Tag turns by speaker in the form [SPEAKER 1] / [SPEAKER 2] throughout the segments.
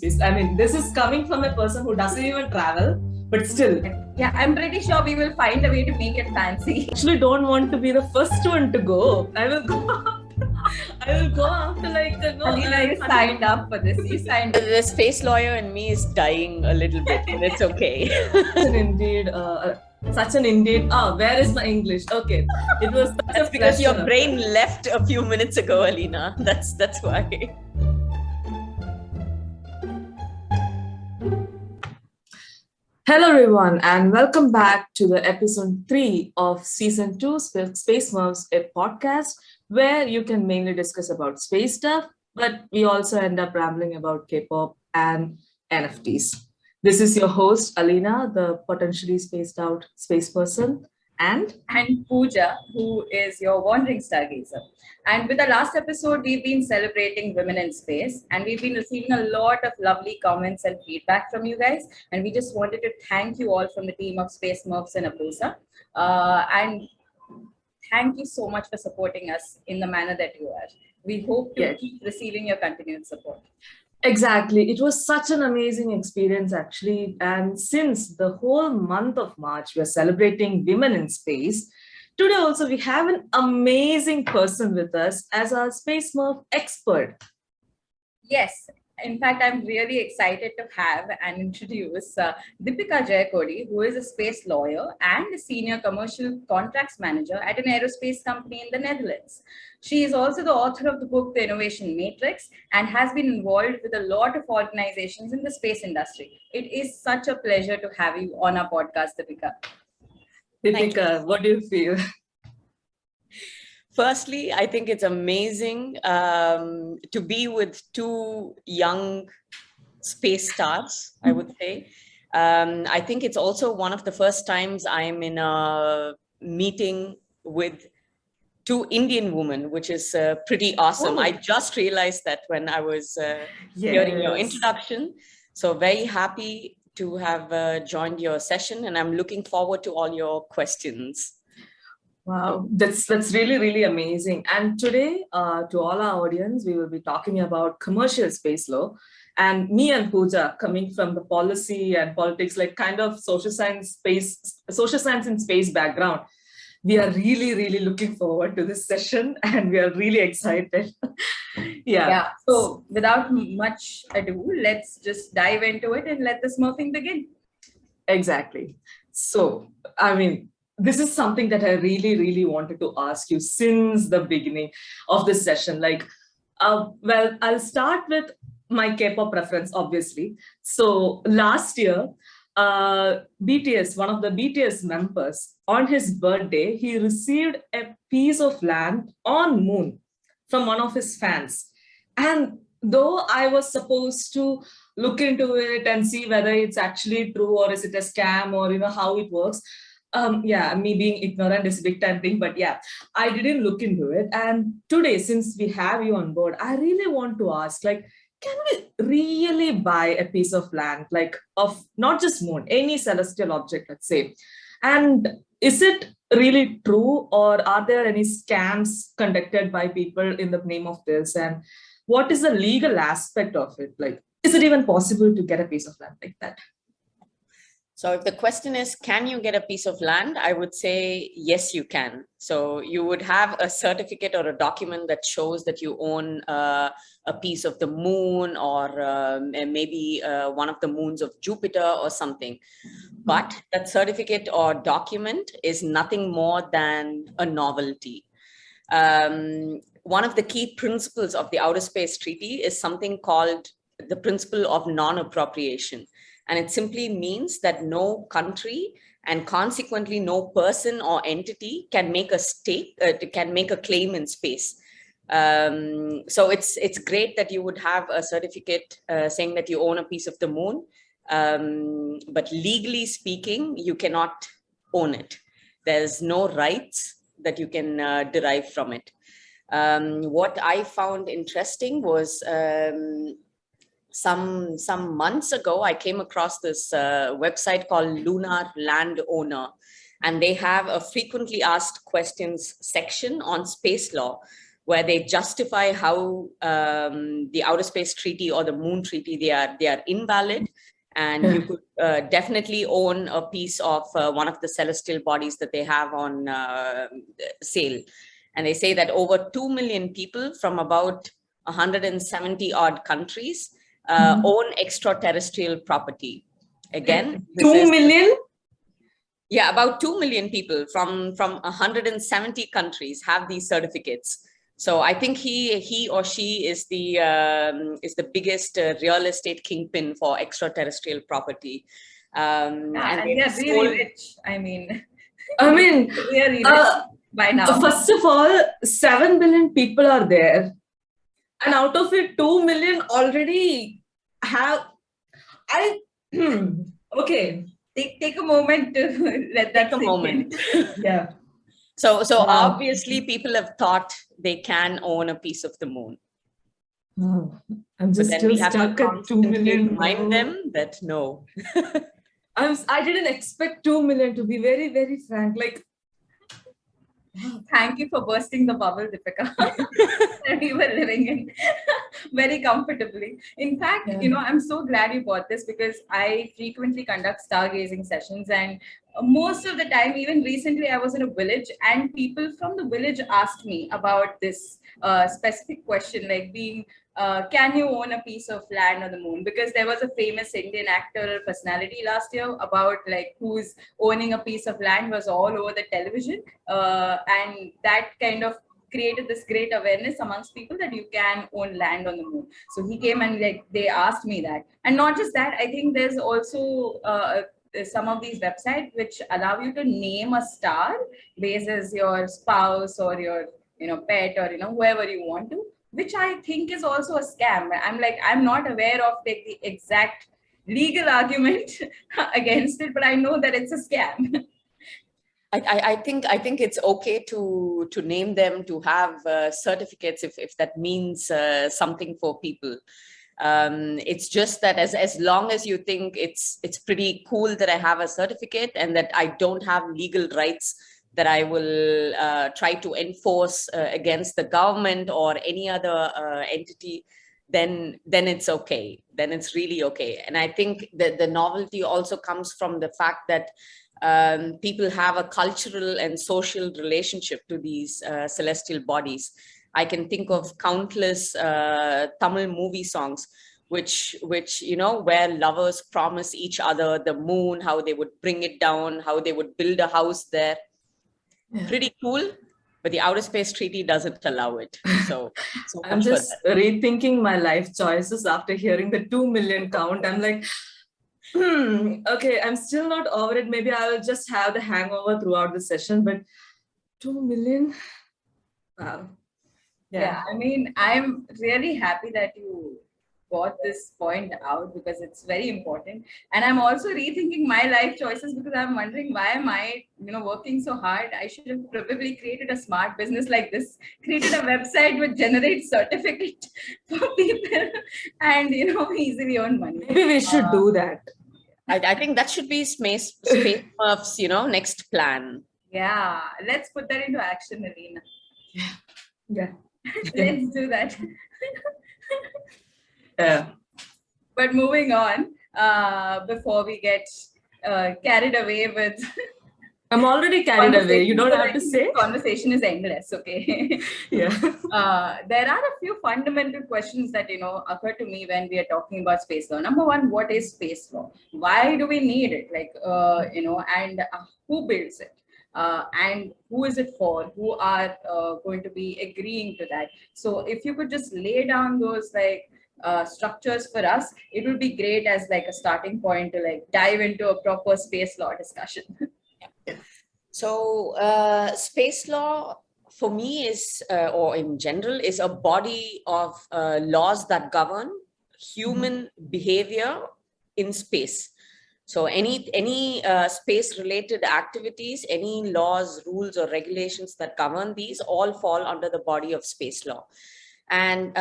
[SPEAKER 1] space. I mean, this is coming from a person who doesn't even travel, but still.
[SPEAKER 2] Yeah, I'm pretty sure we will find a way to make it fancy.
[SPEAKER 1] Actually, don't want to be the first one to go. I will go. I will go after
[SPEAKER 2] Alina, you signed up for this. You signed up.
[SPEAKER 3] The space lawyer in me is dying a little bit, and it's okay.
[SPEAKER 1] Such an indeed. Where is my English? Okay, it was.
[SPEAKER 3] That's because your brain left a few minutes ago, Alina. That's why.
[SPEAKER 1] Hello everyone, and welcome back to the episode 3 of season 2 Space Smurfs, a podcast where you can mainly discuss about space stuff, but we also end up rambling about K-pop and NFTs. This is your host, Alina, the potentially spaced out space person, and
[SPEAKER 2] Pooja, who is your wandering stargazer. And with the last episode, we've been celebrating women in space, and we've been receiving a lot of lovely comments and feedback from you guys. And we just wanted to thank you all from the team of Space Smurfs and Apusa. And thank you so much for supporting us in the manner that you are. We hope to keep receiving your continued support.
[SPEAKER 1] Exactly. It was such an amazing experience, actually. And since the whole month of March, we're celebrating women in space, today also we have an amazing person with us as our Space Smurf expert.
[SPEAKER 2] Yes. In fact, I'm really excited to have and introduce Deepika Jeyakodi, who is a space lawyer and a senior commercial contracts manager at an aerospace company in the Netherlands. She is also the author of the book, The Innovation Matrix, and has been involved with a lot of organizations in the space industry. It is such a pleasure to have you on our podcast, Deepika.
[SPEAKER 1] Deepika, what do you feel?
[SPEAKER 3] Firstly, I think it's amazing to be with two young space stars, I would say. I think it's also one of the first times I'm in a meeting with two Indian women, which is pretty awesome. I just realized that when I was hearing your introduction. So very happy to have joined your session, and I'm looking forward to all your questions.
[SPEAKER 1] Wow, that's really, really amazing. And today, to all our audience, we will be talking about commercial space law. And me and Pooja, coming from the policy and politics, like kind of social science and space background, we are really, really looking forward to this session, and we are really excited.
[SPEAKER 2] Yeah. So without much ado, let's just dive into it and let the smurfing begin.
[SPEAKER 1] Exactly. So, I mean, this is something that I really, really wanted to ask you since the beginning of this session. Well, I'll start with my K-pop preference, obviously. So last year, BTS, one of the BTS members, on his birthday, he received a piece of land on Moon from one of his fans. And though I was supposed to look into it and see whether it's actually true or is it a scam or how it works, me being ignorant is a big time thing, but I didn't look into it. And today, since we have you on board, I really want to ask, can we really buy a piece of land, of not just Moon, any celestial object, let's say? And is it really true, or are there any scams conducted by people in the name of this? And what is the legal aspect of it? Is it even possible to get a piece of land like that?
[SPEAKER 3] So if the question is, can you get a piece of land? I would say, yes, you can. So you would have a certificate or a document that shows that you own a piece of the moon, or maybe one of the moons of Jupiter or something. But that certificate or document is nothing more than a novelty. One of the key principles of the Outer Space Treaty is something called the principle of non-appropriation. And it simply means that no country and consequently no person or entity can make a claim in space. So it's great that you would have a certificate saying that you own a piece of the moon, but legally speaking, you cannot own it. There's no rights that you can derive from it. What I found interesting was some months ago, I came across this website called Lunar Landowner, and they have a frequently asked questions section on space law, where they justify how the Outer Space Treaty or the Moon Treaty, they are invalid. And you could definitely own a piece of one of the celestial bodies that they have on sale. And they say that over 2 million people from about 170 odd countries own extraterrestrial property. Again,
[SPEAKER 1] 2 million?
[SPEAKER 3] Yeah, about 2 million people from 170 countries have these certificates. So I think he or she is the biggest real estate kingpin for extraterrestrial property.
[SPEAKER 2] And they're really rich. I mean, really rich by now.
[SPEAKER 1] First of all, 7 billion people are there. And out of it, 2 million already have, okay.
[SPEAKER 2] Take a moment to let that sink in.
[SPEAKER 1] Yeah.
[SPEAKER 3] So obviously people have thought they can own a piece of the moon.
[SPEAKER 1] I'm just still stuck at 2 million.
[SPEAKER 3] Remind them that no.
[SPEAKER 1] I didn't expect 2 million, to be very, very frank. Like,
[SPEAKER 2] thank you for bursting the bubble, Deepika. That we were living in very comfortably. In fact, I'm so glad you bought this, because I frequently conduct stargazing sessions, and most of the time, even recently, I was in a village, and people from the village asked me about this specific question, like being, can you own a piece of land on the moon? Because there was a famous Indian actor or personality last year about like who's owning a piece of land was all over the television, and that kind of created this great awareness amongst people that you can own land on the moon. So he came and like they asked me that, and not just that. I think there's also some of these websites which allow you to name a star based as your spouse or your pet or whoever you want to, which I think is also a scam. I'm not aware of like the exact legal argument against it, but I know that it's a scam.
[SPEAKER 3] I think it's okay to name them, to have certificates if that means something for people. It's just that as long as you think it's pretty cool that I have a certificate and that I don't have legal rights that I will try to enforce against the government or any other entity, then it's okay. Then it's really okay. And I think that the novelty also comes from the fact that people have a cultural and social relationship to these celestial bodies. I can think of countless Tamil movie songs which where lovers promise each other the moon, how they would bring it down, how they would build a house there. Yeah. Pretty cool, but the Outer Space Treaty doesn't allow it. So
[SPEAKER 1] I'm just rethinking my life choices after hearing the 2 million count. I'm like, okay, I'm still not over it. Maybe I'll just have the hangover throughout the session, but 2 million? Wow.
[SPEAKER 2] Yeah, I mean, I'm really happy that you got this point out, because it's very important. And I'm also rethinking my life choices, because I'm wondering, why am I, working so hard? I should have probably created a smart business like this, created a website which generates certificate for people and, easily earn money.
[SPEAKER 1] Maybe we should do that.
[SPEAKER 3] I think that should be Space Smurfs, next plan.
[SPEAKER 2] Yeah, let's put that into action, Alina.
[SPEAKER 1] Yeah.
[SPEAKER 2] Let's do that.
[SPEAKER 1] Yeah.
[SPEAKER 2] But moving on, before we get carried away with...
[SPEAKER 1] I'm already carried away. You don't have to say.
[SPEAKER 2] Conversation is endless, okay?
[SPEAKER 1] Yeah.
[SPEAKER 2] There are a few fundamental questions that, occur to me when we are talking about space law. Number one, what is space law? Why do we need it? Like, and who builds it? And who is it for? Who are going to be agreeing to that? So if you could just lay down those structures for us, it would be great as like a starting point to dive into a proper space law discussion.
[SPEAKER 3] So space law for me is, or in general, is a body of laws that govern human behavior in space. So any space-related activities, any laws, rules, or regulations that govern these all fall under the body of space law. And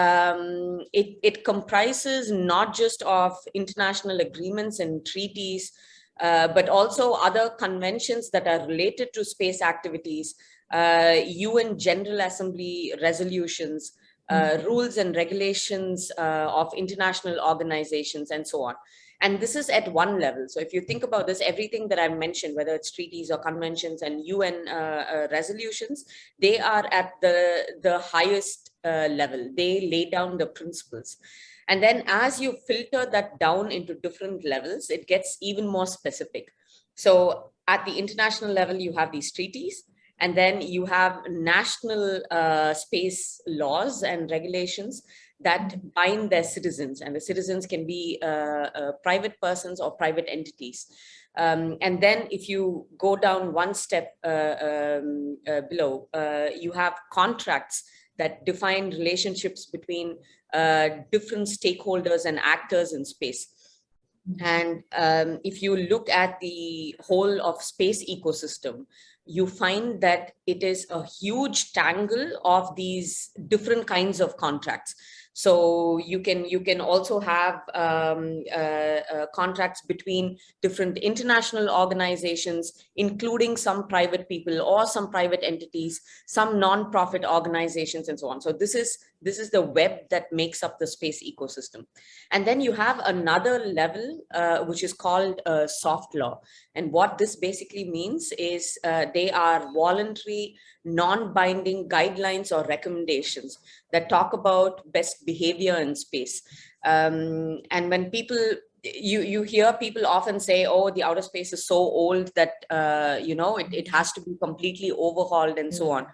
[SPEAKER 3] it comprises not just of international agreements and treaties, but also other conventions that are related to space activities, UN General Assembly resolutions, rules and regulations of international organizations, and so on. And this is at one level. So if you think about this, everything that I've mentioned, whether it's treaties or conventions and UN resolutions, they are at the highest level. They lay down the principles. And then as you filter that down into different levels, it gets even more specific. So at the international level, you have these treaties, and then you have national space laws and regulations that bind their citizens, and the citizens can be private persons or private entities. And then if you go down one step below, you have contracts that define relationships between different stakeholders and actors in space. And if you look at the whole of space ecosystem, you find that it is a huge tangle of these different kinds of contracts. So you can also have contracts between different international organizations, including some private people or some private entities, some non-profit organizations, and so on. So this is the web that makes up the space ecosystem. And then you have another level, which is called soft law. And what this basically means is they are voluntary, non-binding guidelines or recommendations that talk about best behavior in space. And when people, you hear people often say, oh, the outer space is so old that, it has to be completely overhauled and so on.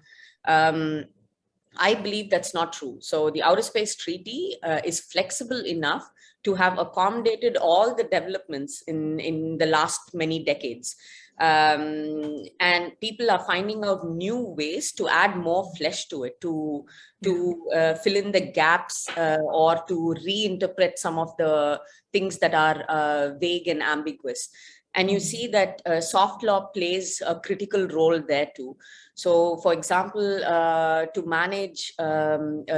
[SPEAKER 3] I believe that's not true. So the Outer Space Treaty is flexible enough to have accommodated all the developments in the last many decades. And people are finding out new ways to add more flesh to it, to fill in the gaps or to reinterpret some of the things that are vague and ambiguous. And you see that soft law plays a critical role there too. So, for example, to manage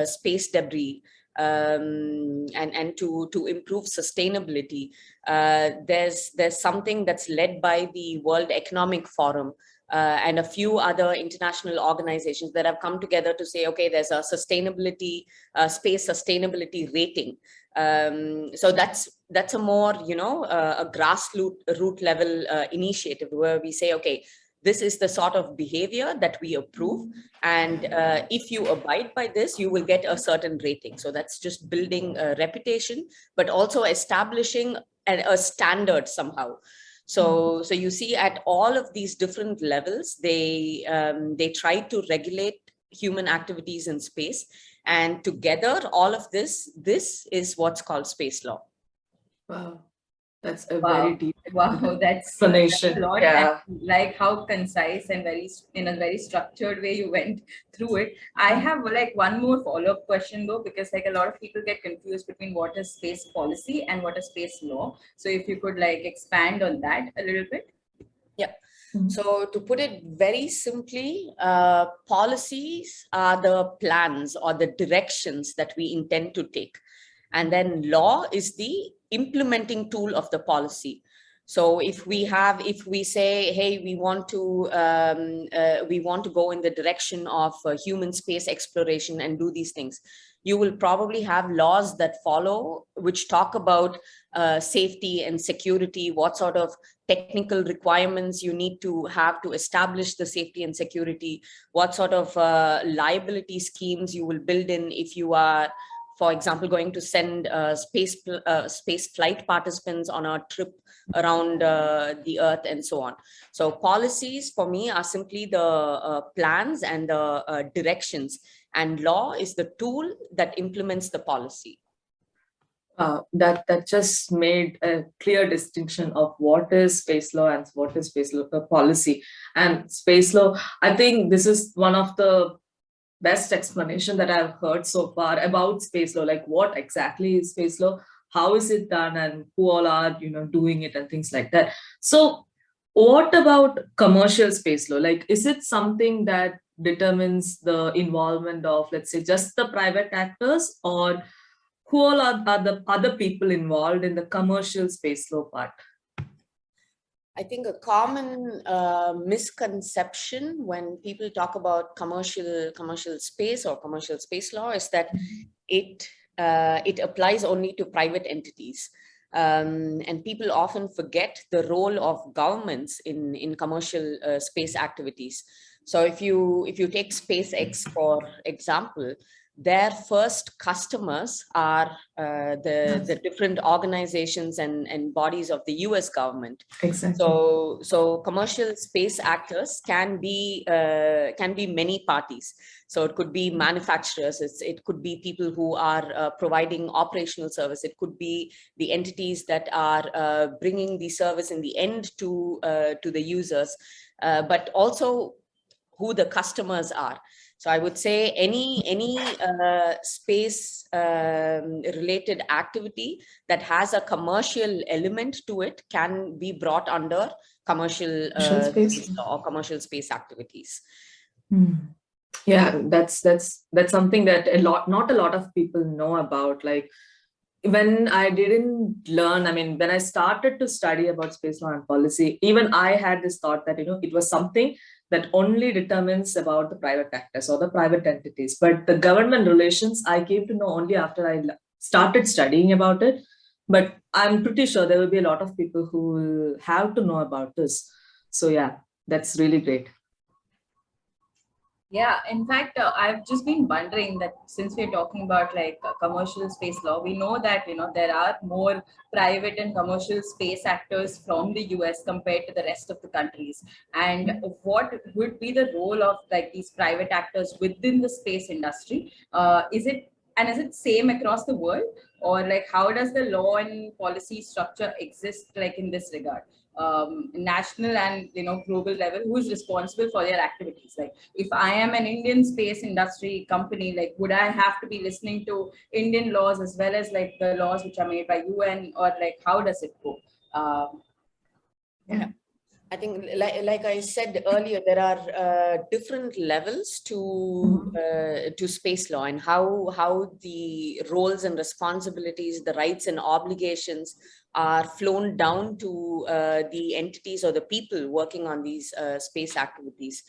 [SPEAKER 3] space debris and to improve sustainability, there's something that's led by the World Economic Forum and a few other international organizations that have come together to say, okay, there's a sustainability, space sustainability rating. So that's a more, a grassroots level initiative where we say, okay, this is the sort of behavior that we approve. And if you abide by this, you will get a certain rating. So that's just building a reputation, but also establishing a standard somehow. So you see at all of these different levels, they try to regulate human activities in space. And together, all of this is what's called space law.
[SPEAKER 1] Wow. That's a very deep
[SPEAKER 2] that's
[SPEAKER 1] explanation.
[SPEAKER 2] A lot.
[SPEAKER 1] Yeah.
[SPEAKER 2] And like how concise and in a very structured way you went through it. I have like one more follow-up question though, because like a lot of people get confused between what is space policy and what is space law. So if you could like expand on that a little bit.
[SPEAKER 3] Yeah. So to put it very simply, policies are the plans or the directions that we intend to take. And then law is the implementing tool of the policy. So if we say, hey, we want to go in the direction of human space exploration and do these things, you will probably have laws that follow, which talk about safety and security, what sort of technical requirements you need to have to establish the safety and security, what sort of liability schemes you will build in if you are, for example, going to send space flight participants on a trip around the Earth and so on. So policies for me are simply the plans and the directions, and law is the tool that implements the policy.
[SPEAKER 1] That just made a clear distinction of what is space law and what is space law policy. And space law, I think this is one of the best explanation that I've heard so far about space law, like what exactly is space law, how is it done, and who all are doing it and things like that. So what about commercial space law? Like, is it something that determines the involvement of, let's say, just the private actors, or who all are the other people involved in the commercial space law part?
[SPEAKER 3] I think a common misconception when people talk about commercial space or commercial space law is that it applies only to private entities. And people often forget the role of governments in commercial space activities. So if you take SpaceX, for example, their first customers are the different organizations and bodies of the US government.
[SPEAKER 1] Exactly.
[SPEAKER 3] So commercial space actors can be many parties. So it could be manufacturers, it could be people who are providing operational service, it could be the entities that are bringing the service in the end to the users, but also who the customers are. So I would say any space related activity that has a commercial element to it can be brought under commercial space law or commercial space activities.
[SPEAKER 1] Yeah, that's something that not a lot of people know about. Like, when I didn't learn, I mean, when I started to study about space law and policy, even I had this thought that, it was something that only determines about the private actors or the private entities. But the government relations, I came to know only after I started studying about it. But I'm pretty sure there will be a lot of people who will have to know about this. So yeah, that's really great.
[SPEAKER 2] Yeah, in fact, I've just been wondering that since we're talking about like commercial space law, we know that, there are more private and commercial space actors from the US compared to the rest of the countries. And what would be the role of like these private actors within the space industry? Is it same across the world, or like how does the law and policy structure exist like in this regard? National and global level, who is responsible for their activities? Like if I am an Indian space industry company, like would I have to be listening to Indian laws as well as like the laws which are made by UN, or like how does it go?
[SPEAKER 3] Yeah. I think, like I said earlier, there are different levels to space law, and how the roles and responsibilities, the rights and obligations are flown down to the entities or the people working on these space activities.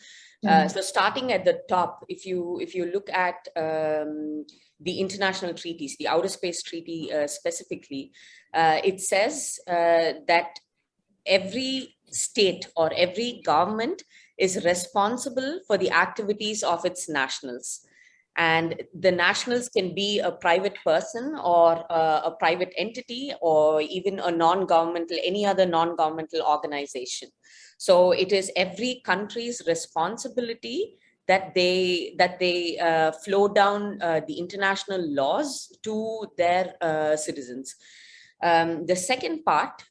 [SPEAKER 3] So starting at the top, if you look at the international treaties, the Outer Space Treaty specifically, it says that every state or every government is responsible for the activities of its nationals. And the nationals can be a private person or a private entity or even a non-governmental, any other non-governmental organization. So it is every country's responsibility that they flow down the international laws to their citizens. The second part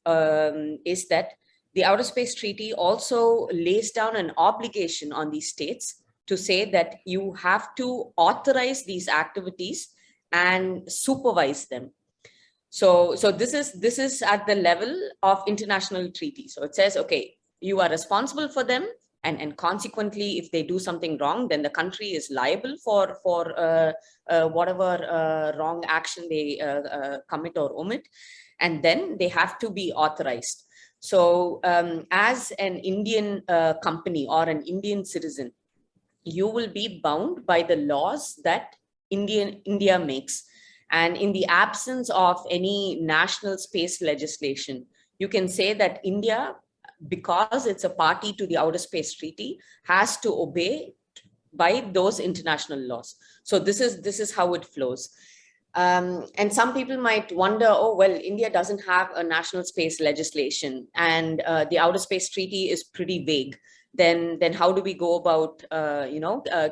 [SPEAKER 3] is that the Outer Space Treaty also lays down an obligation on these states to say that you have to authorize these activities and supervise them. So this is at the level of international treaty. So it says, okay, you are responsible for them, and consequently, if they do something wrong, then the country is liable for whatever wrong action they commit or omit, and then they have to be authorized. So as an Indian company or an Indian citizen, you will be bound by the laws that India makes. And in the absence of any national space legislation, you can say that India, because it's a party to the Outer Space Treaty, has to obey by those international laws. So this is how it flows. And some people might wonder, oh, well, India doesn't have a national space legislation, and the Outer Space Treaty is pretty vague. Then how do we go about,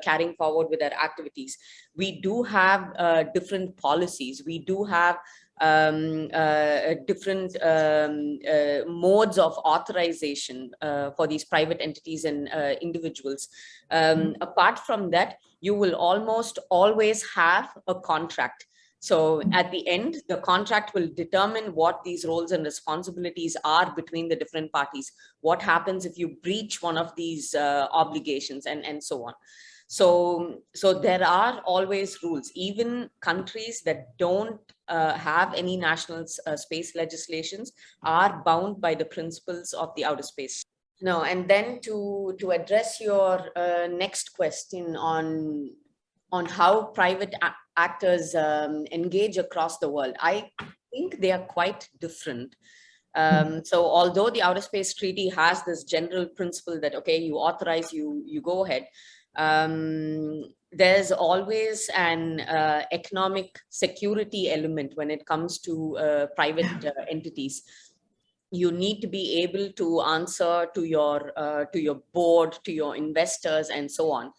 [SPEAKER 3] carrying forward with our activities? We do have different policies. We do have different modes of authorization for these private entities and individuals. Apart from that, you will almost always have a contract. So at the end, the contract will determine what these roles and responsibilities are between the different parties. What happens if you breach one of these obligations, and so on. So there are always rules. Even countries that don't have any national space legislations are bound by the principles of the outer space. No, and then to address your next question on how private actors engage across the world, I think they are quite different. So although the Outer Space Treaty has this general principle that, okay, you authorize, you go ahead, there's always an economic security element when it comes to private entities. You need to be able to answer to your board, to your investors, and so on.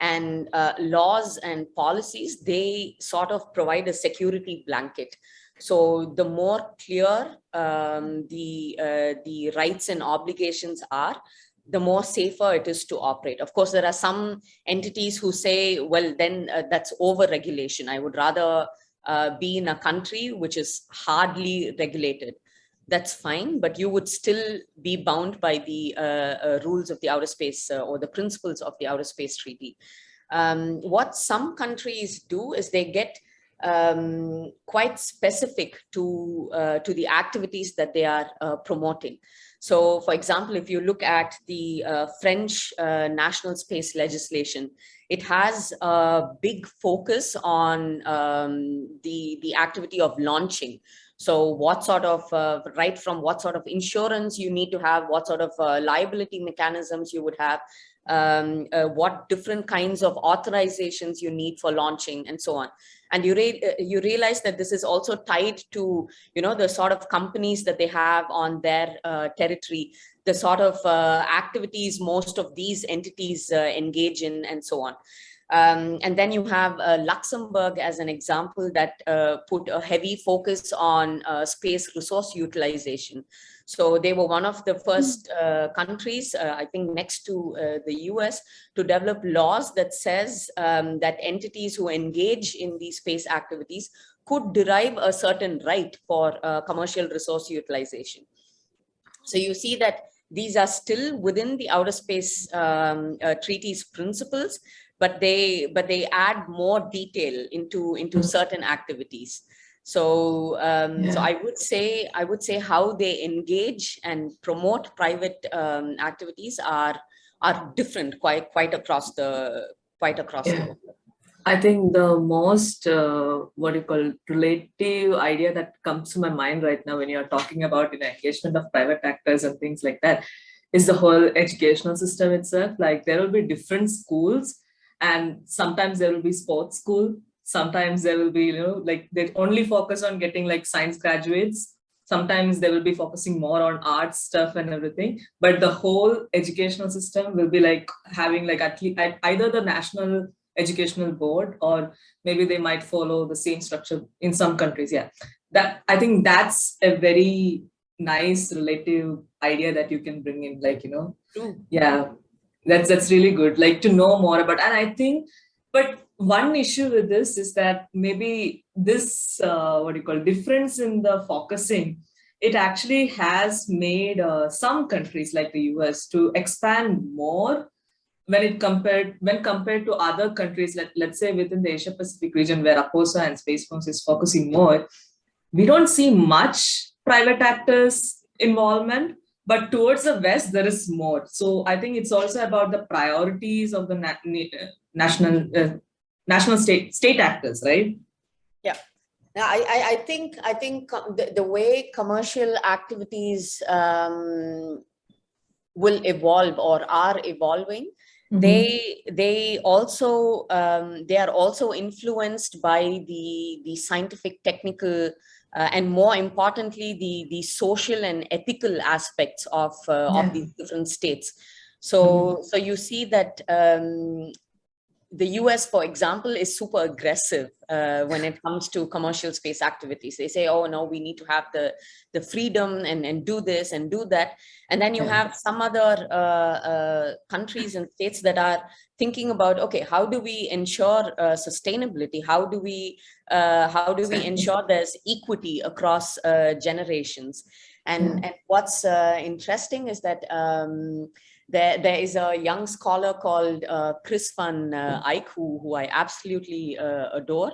[SPEAKER 3] And laws and policies, they sort of provide a security blanket. So the more clear the rights and obligations are, the more safer it is to operate. Of course, there are some entities who say, well, then that's over-regulation. I would rather be in a country which is hardly regulated. That's fine, but you would still be bound by the rules of the outer space or the principles of the Outer Space Treaty. What some countries do is they get quite specific to the activities that they are promoting. So, for example, if you look at the French national space legislation, it has a big focus on the activity of launching. So what sort of, right from what sort of insurance you need to have, what sort of liability mechanisms you would have, what different kinds of authorizations you need for launching, and so on. And you realize that this is also tied to, the sort of companies that they have on their territory, the sort of activities most of these entities engage in, and so on. And then you have Luxembourg as an example that put a heavy focus on space resource utilization. So they were one of the first countries, I think next to the US, to develop laws that says that entities who engage in these space activities could derive a certain right for commercial resource utilization. So you see that these are still within the Outer Space Treaty's principles, but they add more detail into certain activities. So so I would say how they engage and promote private activities are different quite across the world.
[SPEAKER 1] I think the most relative idea that comes to my mind right now when you're talking about engagement of private actors and things like that is the whole educational system itself. Like there will be different schools, and sometimes there will be sports school. Sometimes there will be, like they only focus on getting like science graduates. Sometimes they will be focusing more on arts stuff and everything. But the whole educational system will be like having like at least either the national educational board, or maybe they might follow the same structure in some countries. Yeah, that I think that's a very nice relative idea that you can bring in, like, yeah, that's really good, like to know more about. And I think, but one issue with this is that maybe this difference in the focusing, it actually has made some countries like the US to expand more when compared to other countries. Let's say within the Asia Pacific region, where APOSA and Space Smurfs is focusing more, we don't see much private actors involvement. But towards the West, there is more. So I think it's also about the priorities of the national state actors, right?
[SPEAKER 3] Yeah. Now, I think the way commercial activities will evolve or are evolving, they also they are also influenced by the scientific, technical, and more importantly, the social and ethical aspects of these different states. So you see that the US, for example, is super aggressive when it comes to commercial space activities. They say, oh, no, we need to have the freedom and do this and do that. And then you have some other countries and states that are thinking about, okay, how do we ensure sustainability? How do we ensure there's equity across generations? And what's interesting is that There is a young scholar called Chris van Eyck, who I absolutely adore,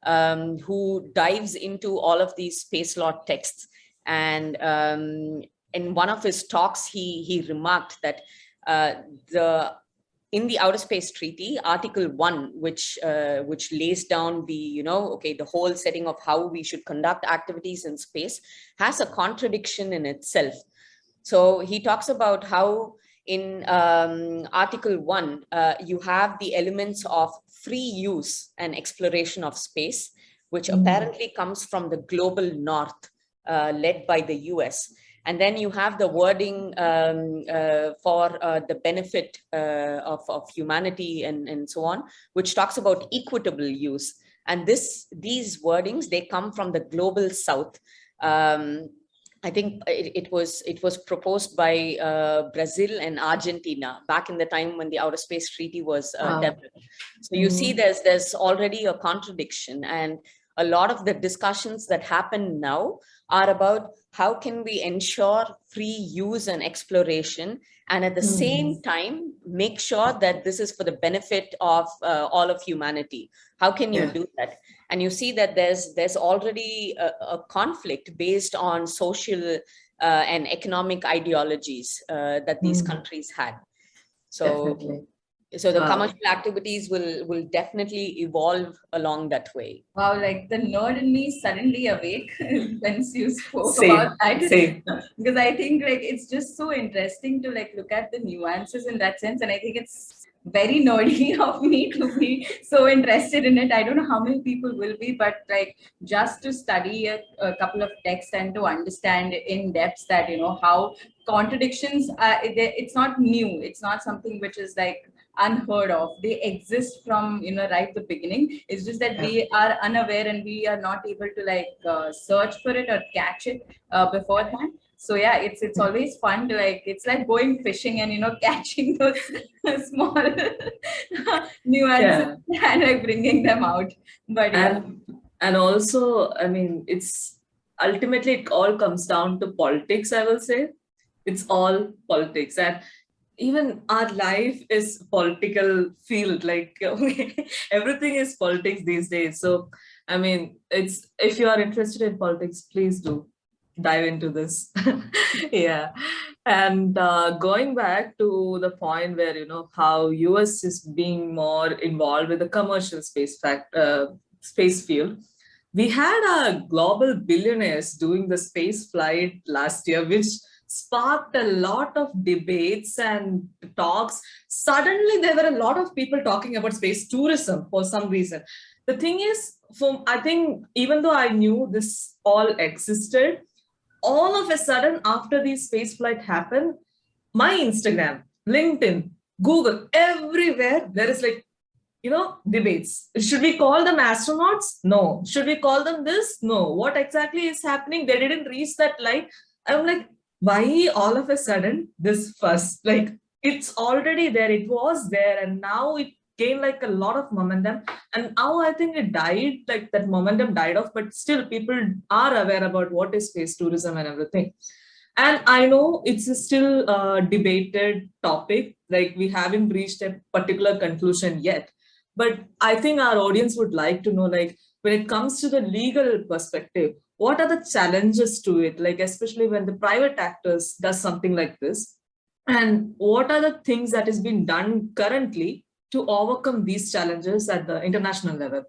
[SPEAKER 3] who dives into all of these space law texts. And in one of his talks, he remarked that in the Outer Space Treaty, Article 1, which lays down the the whole setting of how we should conduct activities in space, has a contradiction in itself. So he talks about how in Article 1, you have the elements of free use and exploration of space, which apparently comes from the global north, led by the US. And then you have the wording for the benefit of humanity and so on, which talks about equitable use. And these wordings, they come from the global south. I think it was proposed by Brazil and Argentina back in the time when the Outer Space Treaty was developed. So you see there's already a contradiction, and a lot of the discussions that happen now are about how can we ensure free use and exploration, and at the same time make sure that this is for the benefit of all of humanity. How can you do that? And you see that there's already a conflict based on social and economic ideologies that these countries had. So the commercial activities will definitely evolve along that way.
[SPEAKER 2] Wow, like the nerd in me suddenly awake once you spoke about that. Because I think like it's just so interesting to like look at the nuances in that sense. And I think it's very nerdy of me to be so interested in it. I don't know how many people will be, but like just to study a couple of texts and to understand in depth that, how contradictions, it's not new. It's not something which is like unheard of. They exist from right the beginning. It's just that we are unaware and we are not able to like search for it or catch it beforehand. So yeah, it's always fun to like, it's like going fishing and catching those small nuances and like bringing them out. But
[SPEAKER 1] and also, I mean, it's ultimately it all comes down to politics. I will say it's all politics, and even our life is political field. Like everything is politics these days. So I mean, it's, if you are interested in politics, please do dive into this. And going back to the point where how US is being more involved with the commercial space field. We had a global billionaires doing the space flight last year, which sparked a lot of debates and talks. Suddenly, there were a lot of people talking about space tourism for some reason. The thing is, I think even though I knew this all existed, all of a sudden, after the space flight happened, my Instagram, LinkedIn, Google, everywhere, there is like, debates. Should we call them astronauts? No. Should we call them this? No. What exactly is happening? They didn't reach that light. I'm like, why all of a sudden this fuss? Like, it's already there. It was there. And now it gained like a lot of momentum. And now I think it died, like that momentum died off, but still people are aware about what is space tourism and everything. And I know it's still a debated topic. Like we haven't reached a particular conclusion yet. But I think our audience would like to know, like, when it comes to the legal perspective, what are the challenges to it? Like, especially when the private actors does something like this, and what are the things that is being done currently to overcome these challenges at the international level?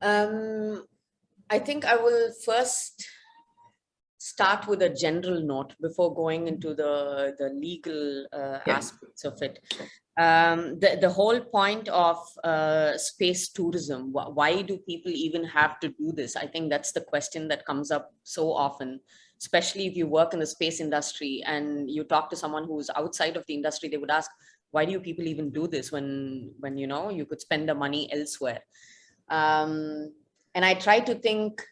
[SPEAKER 3] I think I will first start with a general note before going into the legal aspects of it. The whole point of space tourism, why do people even have to do this? I think that's the question that comes up so often, especially if you work in the space industry and you talk to someone who's outside of the industry. They would ask, why do you people even do this when you could spend the money elsewhere? And I try to think,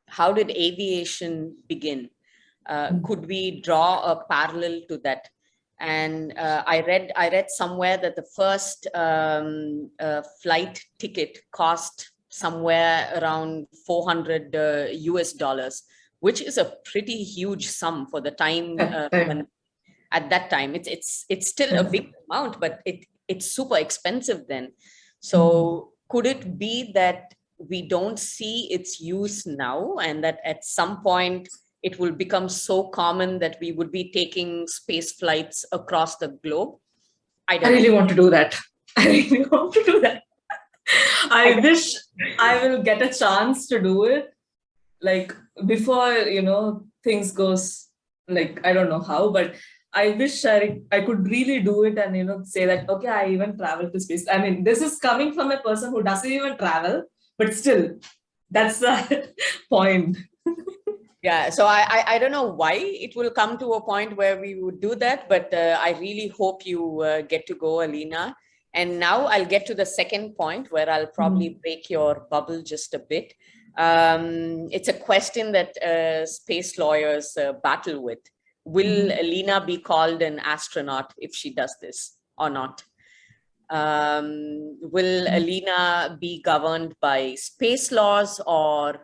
[SPEAKER 3] how did aviation begin? Could we draw a parallel to that? And I read somewhere that the first flight ticket cost somewhere around $400 US, which is a pretty huge sum for the time when at that time. It's still a big amount, but it's super expensive then. So could it be that we don't see its use now, and that at some point it will become so common that we would be taking space flights across the globe? I
[SPEAKER 1] really want to do that. I really want to do that. I wish I will get a chance to do it, like before, things goes, like, I don't know how, but I wish I could really do it and, say that, okay, I even travel to space. I mean, this is coming from a person who doesn't even travel, but still, that's the point.
[SPEAKER 3] Yeah, so I don't know why it will come to a point where we would do that, but I really hope you get to go, Alina. And now I'll get to the second point where I'll probably break your bubble just a bit. It's a question that space lawyers battle with. Will Alina be called an astronaut if she does this or not? Will Alina be governed by space laws or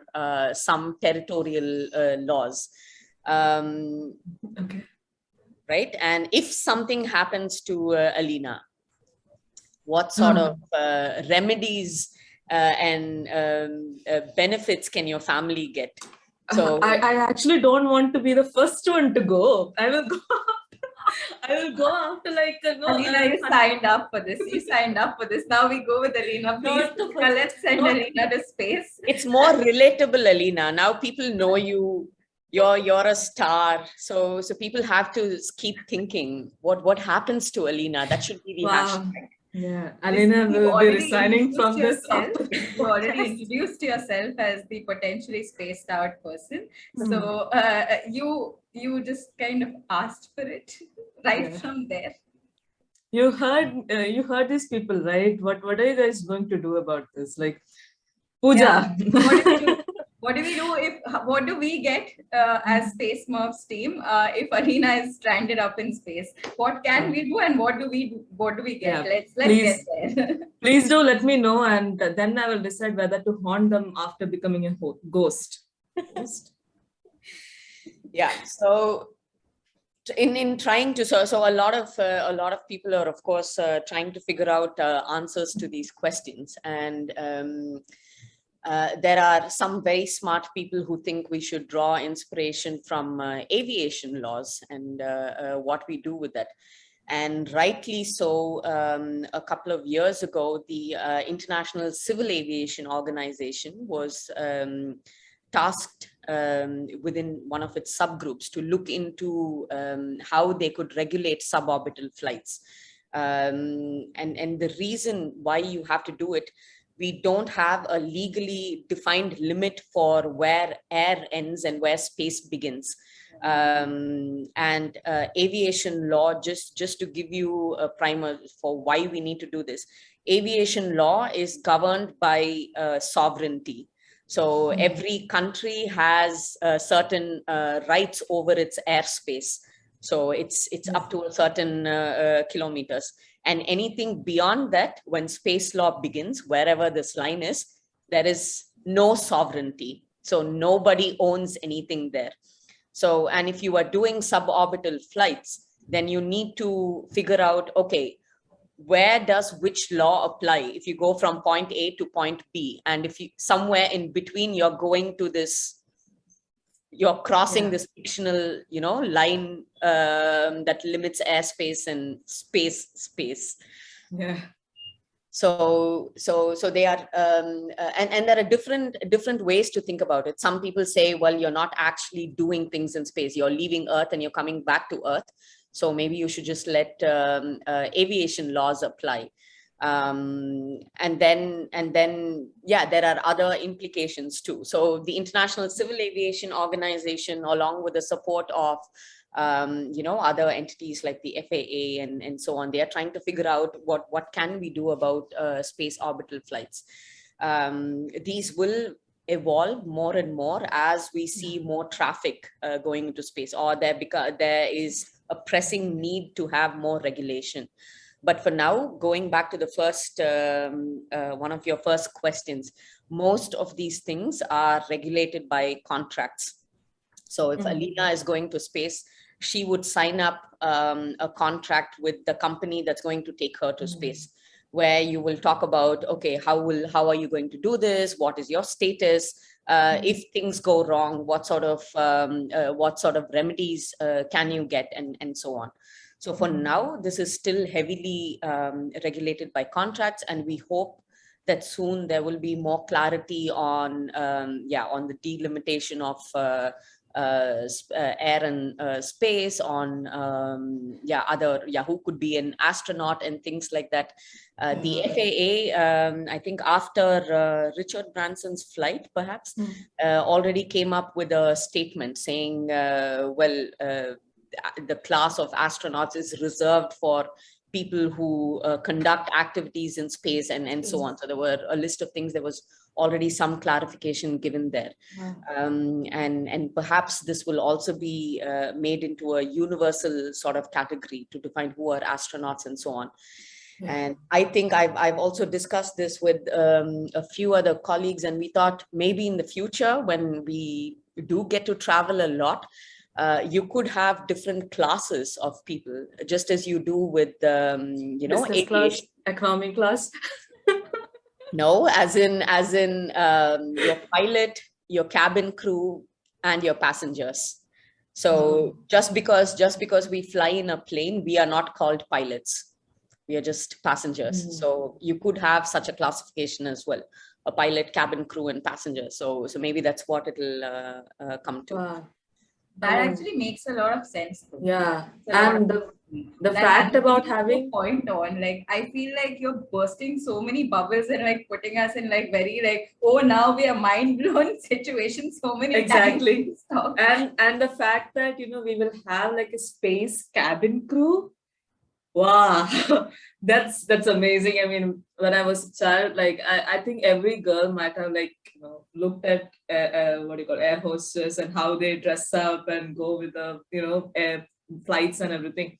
[SPEAKER 3] some territorial laws?
[SPEAKER 1] Okay.
[SPEAKER 3] Right? And if something happens to Alina, what sort of remedies and benefits can your family get? So
[SPEAKER 1] I actually don't want to be the first one to go. I will go. I will go after
[SPEAKER 2] Alina, you signed up for this. You signed up for this. Now we go with Alina. Please, let's send Alina to space.
[SPEAKER 3] It's more relatable, Alina. Now people know you. You're a star. So people have to keep thinking what happens to Alina. That should be the hashtag.
[SPEAKER 1] Yeah, Alina will be resigning from this.
[SPEAKER 2] You already introduced yourself as the potentially spaced out person. So you just kind of asked for it from there.
[SPEAKER 1] You heard these people, right? What are you guys going to do about this? Like, Pooja.
[SPEAKER 2] Yeah. What do we get as Space Smurfs team if Alina is stranded up in space? What can we do and what do we get?
[SPEAKER 1] Yeah,
[SPEAKER 2] let's get there.
[SPEAKER 1] Please do let me know, and then I will decide whether to haunt them after becoming a ghost.
[SPEAKER 3] Yeah. So in trying to so a lot of people are of course trying to figure out answers to these questions, and there are some very smart people who think we should draw inspiration from aviation laws and what we do with that. And rightly so, a couple of years ago, the International Civil Aviation Organization was tasked within one of its subgroups to look into how they could regulate suborbital flights. And the reason why you have to do it, we don't have a legally defined limit for where air ends and where space begins. And aviation law, just to give you a primer for why we need to do this, aviation law is governed by sovereignty. So every country has certain rights over its airspace. So it's up to a certain kilometers. And anything beyond that, when space law begins, wherever this line is, there is no sovereignty. So nobody owns anything there. So, and if you are doing suborbital flights, then you need to figure out, okay, where does which law apply? If you go from point A to point B, and if you somewhere in between, you're going to this, you're crossing this fictional, line that limits airspace and space.
[SPEAKER 1] Yeah.
[SPEAKER 3] So they are, and there are different ways to think about it. Some people say, well, you're not actually doing things in space. You're leaving Earth and you're coming back to Earth. So maybe you should just let aviation laws apply. And then, yeah, there are other implications too. So the International Civil Aviation Organization, along with the support of other entities like the FAA and so on, they are trying to figure out what can we do about space orbital flights. These will evolve more and more as we see more traffic going into space, or there is a pressing need to have more regulation. But for now, going back to the first one of your first questions, most of these things are regulated by contracts. So if Alina is going to space, she would sign up a contract with the company that's going to take her to space, where you will talk about, okay, how are you going to do this? What is your status? If things go wrong, what sort of remedies can you get, and so on. So for now, this is still heavily regulated by contracts, and we hope that soon there will be more clarity on on the delimitation of air and space, on who could be an astronaut and things like that. The FAA, I think after Richard Branson's flight, perhaps, already came up with a statement saying, the class of astronauts is reserved for people who conduct activities in space, and so on. So there were a list of things. There was already some clarification given there. And perhaps this will also be made into a universal sort of category to define who are astronauts and so on. And I think I've also discussed this with a few other colleagues, and we thought maybe in the future, when we do get to travel a lot, you could have different classes of people, just as you do with,
[SPEAKER 1] business class, economy class.
[SPEAKER 3] No, as in your pilot, your cabin crew, and your passengers. So just because we fly in a plane, we are not called pilots. We are just passengers. So you could have such a classification as well: a pilot, cabin crew, and passenger. So maybe that's what it'll come to.
[SPEAKER 1] Wow.
[SPEAKER 2] That actually makes a lot of sense.
[SPEAKER 1] Yeah, and the fact about having
[SPEAKER 2] point on, like, I feel like you're bursting so many bubbles and like putting us in like very like, oh, now we are mind blown situations so many
[SPEAKER 1] exactly
[SPEAKER 2] times.
[SPEAKER 1] And the fact that we will have like a space cabin crew. Wow, that's amazing. I mean, when I was a child, like I think every girl might have like looked at what do you call air hostess and how they dress up and go with the air flights and everything.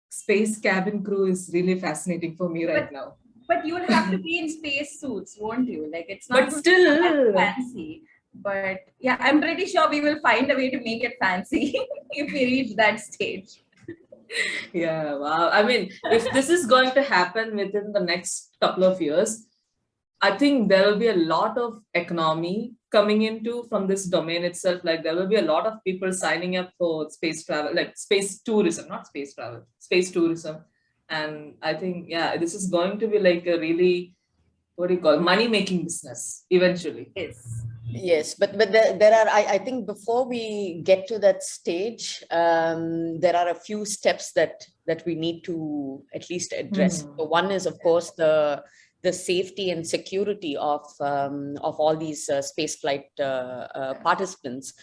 [SPEAKER 1] Space cabin crew is really fascinating for me right now.
[SPEAKER 2] But you'll have to be in space suits, won't you? Like, it's not
[SPEAKER 1] but still
[SPEAKER 2] fancy. But yeah, I'm pretty sure we will find a way to make it fancy if we reach that stage.
[SPEAKER 1] Yeah, wow. I mean, if this is going to happen within the next couple of years, I think there will be a lot of economy coming into from this domain itself. Like there will be a lot of people signing up for space travel, like space tourism, not space travel, space tourism. And I think, yeah, this is going to be like a really, what do you call, money-making business eventually.
[SPEAKER 3] Yes, but there are, I think before we get to that stage, there are a few steps that we need to at least address. So one is, of course, the safety and security of all these spaceflight participants.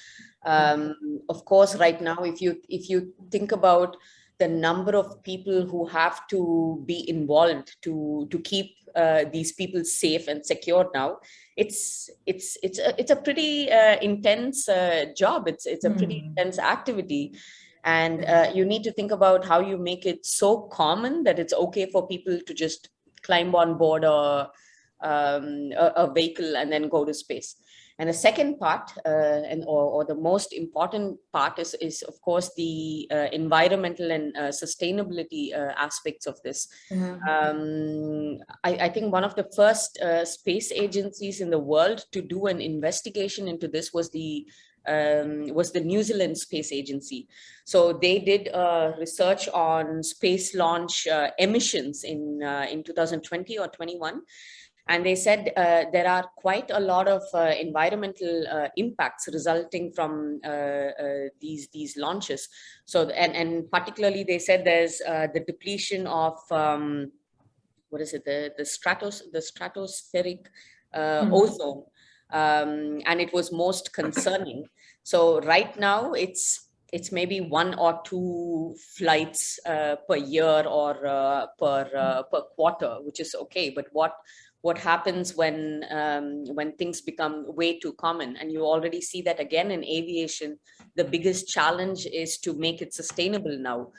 [SPEAKER 3] Of course, right now, if you think about the number of people who have to be involved to keep these people safe and secure now, it's a pretty intense job. It's a pretty intense activity. And you need to think about how you make it so common that it's okay for people to just climb on board a vehicle and then go to space. And the second part, or the most important part, is of course the environmental and sustainability aspects of this. I think one of the first space agencies in the world to do an investigation into this was the New Zealand Space Agency. So they did research on space launch emissions in 2020 or 21. And they said there are quite a lot of environmental impacts resulting from these launches. So, and particularly they said there's the depletion of what is it? The stratospheric ozone, and it was most concerning. So right now it's maybe 1 or 2 flights per year or per quarter, which is okay. But what happens when things become way too common? And you already see that again in aviation. The biggest challenge is to make it sustainable now.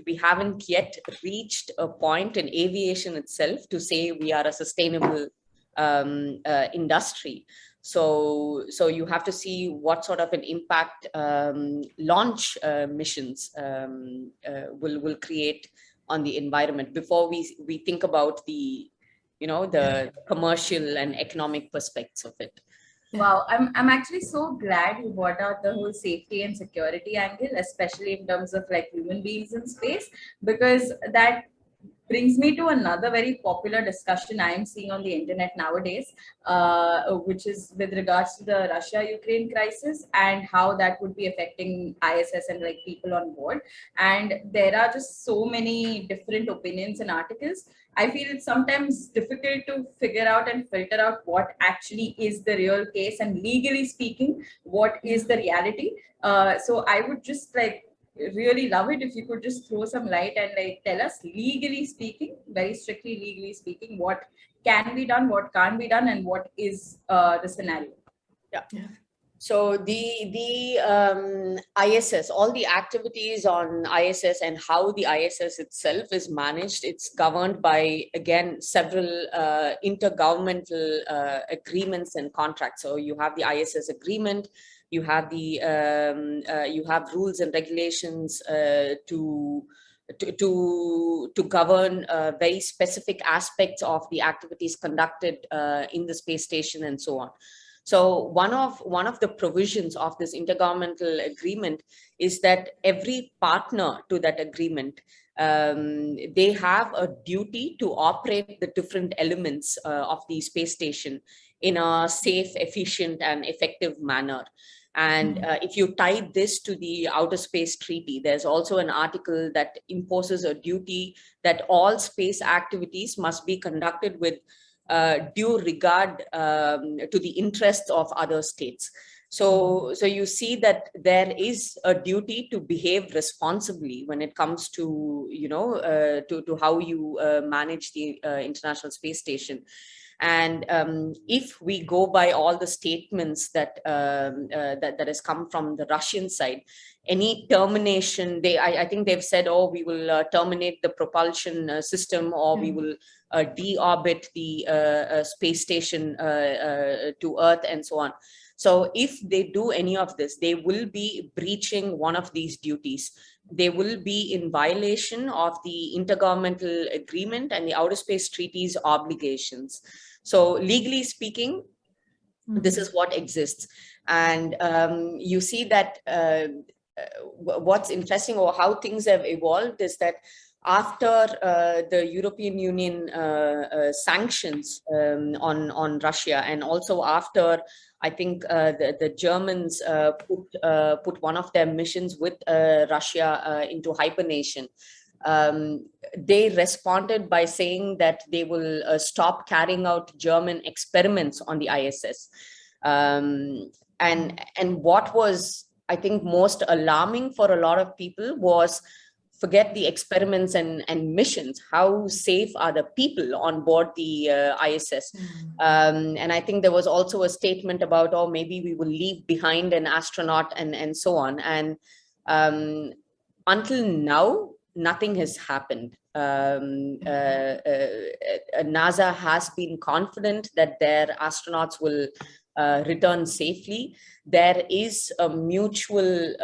[SPEAKER 3] We haven't yet reached a point in aviation itself to say we are a sustainable industry. So you have to see what sort of an impact launch missions will create on the environment before we think about the the commercial and economic aspects of it.
[SPEAKER 2] Wow, I'm actually so glad you brought out the whole safety and security angle, especially in terms of like human beings in space, because that brings me to another very popular discussion I am seeing on the internet nowadays, which is with regards to the Russia-Ukraine crisis and how that would be affecting ISS and like people on board. And there are just so many different opinions and articles. I feel it's sometimes difficult to figure out and filter out what actually is the real case and legally speaking, what is the reality. So I would just like really love it if you could just throw some light and like tell us, legally speaking, very strictly legally speaking, what can be done, what can't be done, and what is the scenario.
[SPEAKER 3] Yeah. So the ISS, all the activities on ISS and how the ISS itself is managed, it's governed by, again, several intergovernmental agreements and contracts. So you have the ISS agreement, you have the you have rules and regulations to govern very specific aspects of the activities conducted in the space station and so on. So one of the provisions of this intergovernmental agreement is that every partner to that agreement, they have a duty to operate the different elements of the space station in a safe, efficient, and effective manner. And if you tie this to the Outer Space Treaty, there's also an article that imposes a duty that all space activities must be conducted with due regard to the interests of other states. So you see that there is a duty to behave responsibly when it comes to, to how you manage the International Space Station. And if we go by all the statements that that has come from the Russian side, any termination, I think they've said, oh, we will terminate the propulsion system, or we will deorbit the space station to Earth and so on. So if they do any of this, they will be breaching one of these duties. They will be in violation of the Intergovernmental Agreement and the Outer Space Treaty's obligations. So legally speaking, this is what exists. And you see that what's interesting, or how things have evolved, is that after the European Union sanctions on Russia, and also after, I think the Germans put one of their missions with Russia into hibernation, they responded by saying that they will stop carrying out German experiments on the ISS. And what was, I think, most alarming for a lot of people was, forget the experiments and missions, how safe are the people on board the ISS? And I think there was also a statement about, oh, maybe we will leave behind an astronaut and so on. And until now, nothing has happened. NASA has been confident that their astronauts will return safely. There is a mutual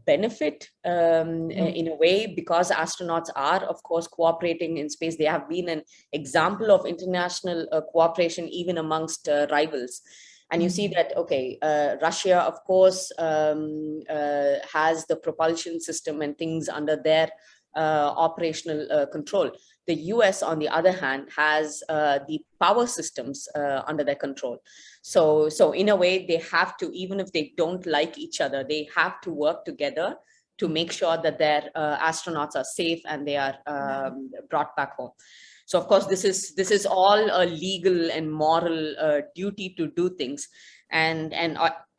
[SPEAKER 3] benefit in a way, because astronauts are, of course, cooperating in space. They have been an example of international cooperation even amongst rivals. And you see that, okay, Russia, of course, has the propulsion system and things under their operational control. The US, on the other hand, has the power systems under their control. So in a way, they have to, even if they don't like each other, they have to work together to make sure that their astronauts are safe and they are brought back home. So of course, this is all a legal and moral duty to do things. And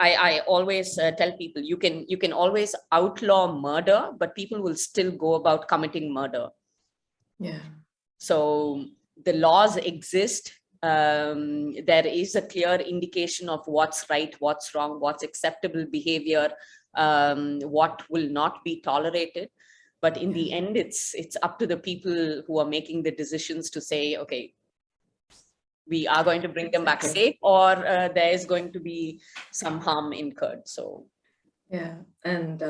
[SPEAKER 3] I always tell people, you can always outlaw murder, but people will still go about committing murder.
[SPEAKER 1] Yeah.
[SPEAKER 3] So the laws exist. There is a clear indication of what's right, what's wrong, what's acceptable behavior, what will not be tolerated. But in the end, it's up to the people who are making the decisions to say, okay, we are going to bring them back safe, or there is going to be some harm incurred. So
[SPEAKER 1] yeah, and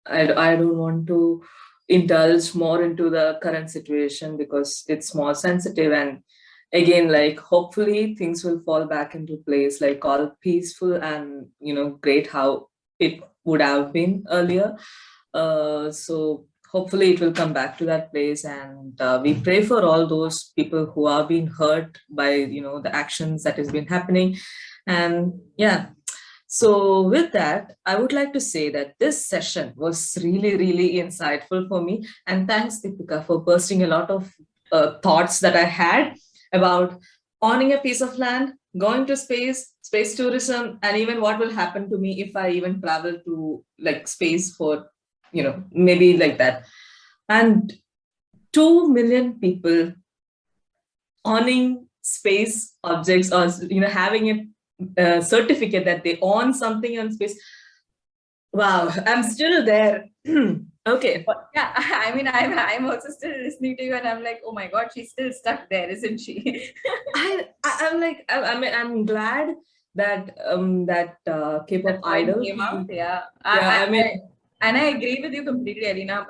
[SPEAKER 1] I don't want to indulge more into the current situation because it's more sensitive, and again, like, hopefully things will fall back into place, like all peaceful and great how it would have been earlier. So hopefully it will come back to that place, and we pray for all those people who are being hurt by the actions that has been happening. And yeah, so with that, I would like to say that this session was really, really insightful for me. And thanks, Deepika, for bursting a lot of thoughts that I had about owning a piece of land, going to space tourism, and even what will happen to me if I even travel to like space for, maybe like that. And 2 million people owning space objects, or, having a certificate that they own something on space. Wow, I'm still there. Okay.
[SPEAKER 2] But yeah, I mean, I'm also still listening to you, and I'm like, oh my God, she's still stuck there, isn't she?
[SPEAKER 1] I'm like, I'm glad that K-pop idol
[SPEAKER 2] came out. Yeah, and I agree with you completely, Alina.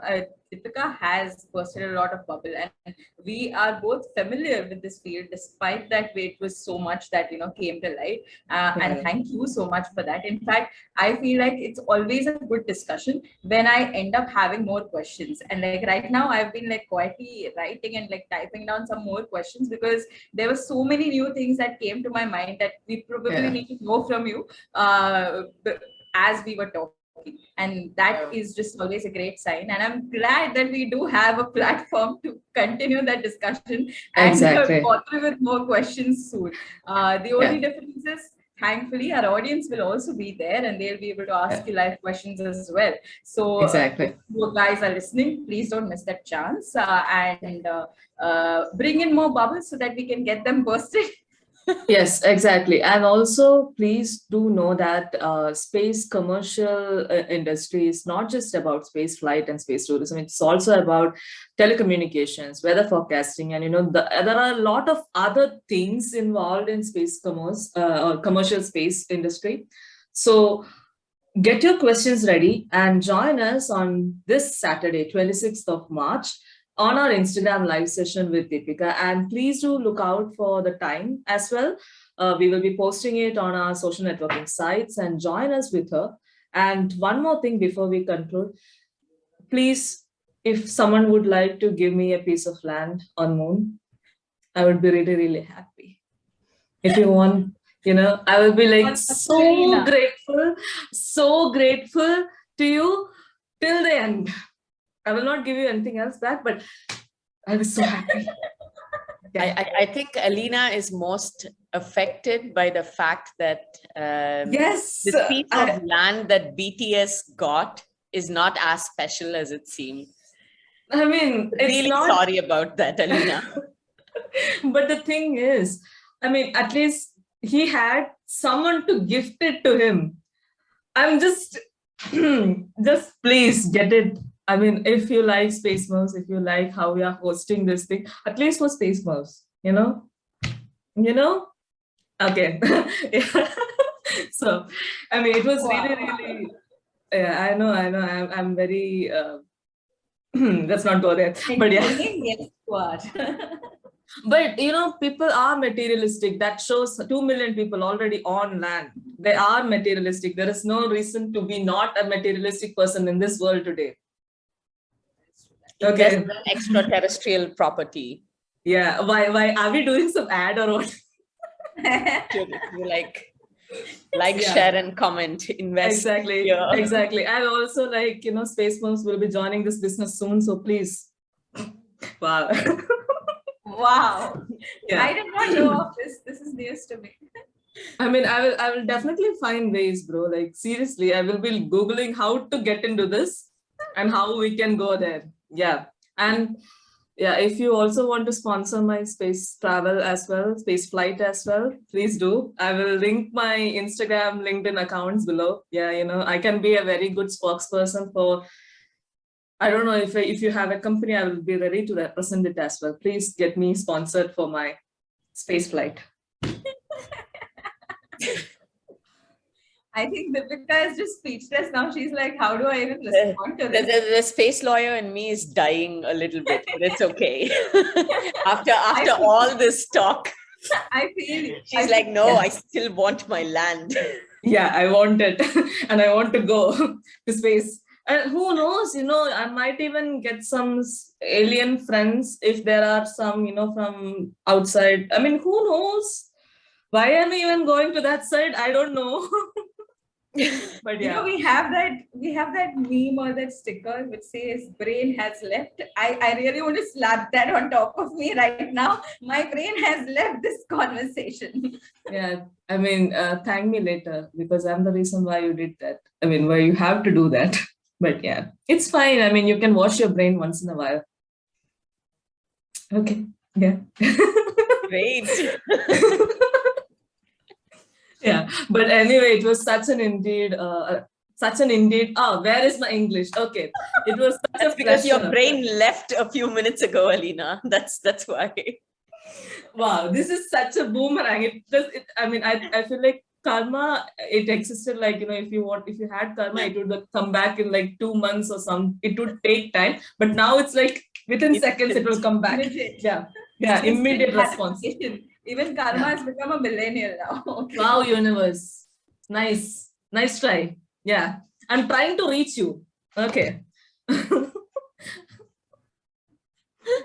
[SPEAKER 2] Deepika has bursted a lot of bubble, and we are both familiar with this field, despite that it was so much that came to light. And thank you so much for that. In fact, I feel like it's always a good discussion when I end up having more questions. And like right now, I've been like quietly writing and like typing down some more questions because there were so many new things that came to my mind that we probably need to know from you as we were talking. And that is just always a great sign. And I'm glad that we do have a platform to continue that discussion and bother with more questions soon. The only difference is, thankfully, our audience will also be there and they'll be able to ask you live questions as well. So if you guys are listening, please don't miss that chance and bring in more bubbles so that we can get them bursted.
[SPEAKER 1] Yes, exactly. And also, please do know that space commercial industry is not just about space flight and space tourism. It's also about telecommunications, weather forecasting, and there are a lot of other things involved in space commerce or commercial space industry. So get your questions ready and join us on this Saturday, 26th of March, on our Instagram live session with Deepika. And please do look out for the time as well. We will be posting it on our social networking sites, and join us with her. And one more thing before we conclude, please, if someone would like to give me a piece of land on Moon, I would be really, really happy. If you want, I will be like so grateful to you till the end. I will not give you anything else back, but I'll be so happy.
[SPEAKER 3] I think Alina is most affected by the fact that the piece of land that BTS got is not as special as it seemed.
[SPEAKER 1] I mean,
[SPEAKER 3] really sorry about that, Alina.
[SPEAKER 1] But the thing is, I mean, at least he had someone to gift it to him. I'm just please get it. I mean, if you like Space Smurfs, if you like how we are hosting this thing, at least for Space Smurfs, Okay. So, I mean, it was really, yeah, I know. I'm very, let's not go there. But yeah. But people are materialistic. That shows 2 million people already on land. They are materialistic. There is no reason to be not a materialistic person in this world today. Okay.
[SPEAKER 3] An extraterrestrial property.
[SPEAKER 1] Yeah. Why are we doing some ad or what?
[SPEAKER 3] Share and comment, invest.
[SPEAKER 1] Exactly. And also Space Smurfs will be joining this business soon. So please. Wow.
[SPEAKER 2] Wow. Yeah. I did not know of this. This is news to me.
[SPEAKER 1] I mean, I will definitely find ways, bro. Like seriously, I will be Googling how to get into this and how we can go there. Yeah. And yeah, if you also want to sponsor my space travel as well, space flight as well, please do. I will link my Instagram, LinkedIn accounts below. Yeah, I can be a very good spokesperson for, I don't know, if you have a company, I will be ready to represent it as well. Please get me sponsored for my Space flight.
[SPEAKER 2] I think Deepika is just speechless now. She's like, how do I even respond to this?
[SPEAKER 3] The space lawyer in me is dying a little bit, but it's okay. after all this talk,
[SPEAKER 2] I feel
[SPEAKER 3] she's like, no, I still want my land.
[SPEAKER 1] Yeah, I want it. And I want to go to space. And who knows, I might even get some alien friends if there are some, from outside. I mean, who knows? Why am I even going to that side? I don't know. But yeah,
[SPEAKER 2] we have that meme or that sticker which says brain has left. I really want to slap that on top of me right now. My brain has left this conversation.
[SPEAKER 1] Yeah, I mean, thank me later because I'm the reason why you did that. I mean, why you have to do that. But yeah, it's fine. I mean, you can wash your brain once in a while. Okay. Yeah.
[SPEAKER 3] Great.
[SPEAKER 1] Yeah, but anyway, it was such an indeed. Where is my English? Okay, it was such
[SPEAKER 3] That's
[SPEAKER 1] a
[SPEAKER 3] because your
[SPEAKER 1] pleasure.
[SPEAKER 3] brain left a few minutes ago, Alina. That's why.
[SPEAKER 1] Wow, this is such a boomerang. I feel like karma, it existed like, if you had karma, it would come back in like 2 months or some, it would take time. But now it's like within seconds, it will come back.
[SPEAKER 2] Immediate.
[SPEAKER 1] Yeah. Yeah, immediate response.
[SPEAKER 2] Even karma has become a millennial now. Okay.
[SPEAKER 1] Wow, universe. Nice. Nice try. Yeah. I'm trying to reach you. Okay.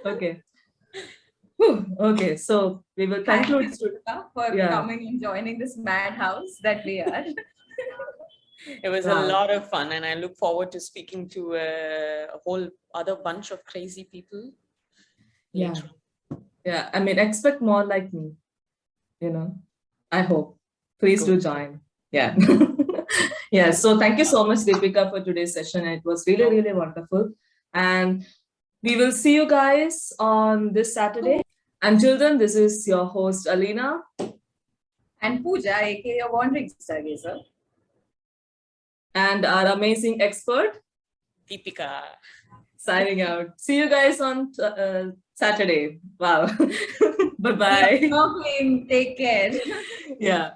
[SPEAKER 1] Okay. Whew. Okay. So we will conclude.
[SPEAKER 2] Thank you, Deepika, for coming and joining this madhouse that we are.
[SPEAKER 3] It was a lot of fun, and I look forward to speaking to a whole other bunch of crazy people.
[SPEAKER 1] Yeah. Yeah. I mean, expect more like me. I hope. Please do join. Yeah. Yeah. So thank you so much, Deepika, for today's session. It was really, really wonderful. And we will see you guys on this Saturday. Until then, this is your host, Alina.
[SPEAKER 2] And Pooja, aka your wandering stargazer.
[SPEAKER 1] And our amazing expert,
[SPEAKER 3] Deepika.
[SPEAKER 1] Signing out. See you guys on Saturday. Wow. Bye-bye.
[SPEAKER 2] Take care.
[SPEAKER 1] Yeah.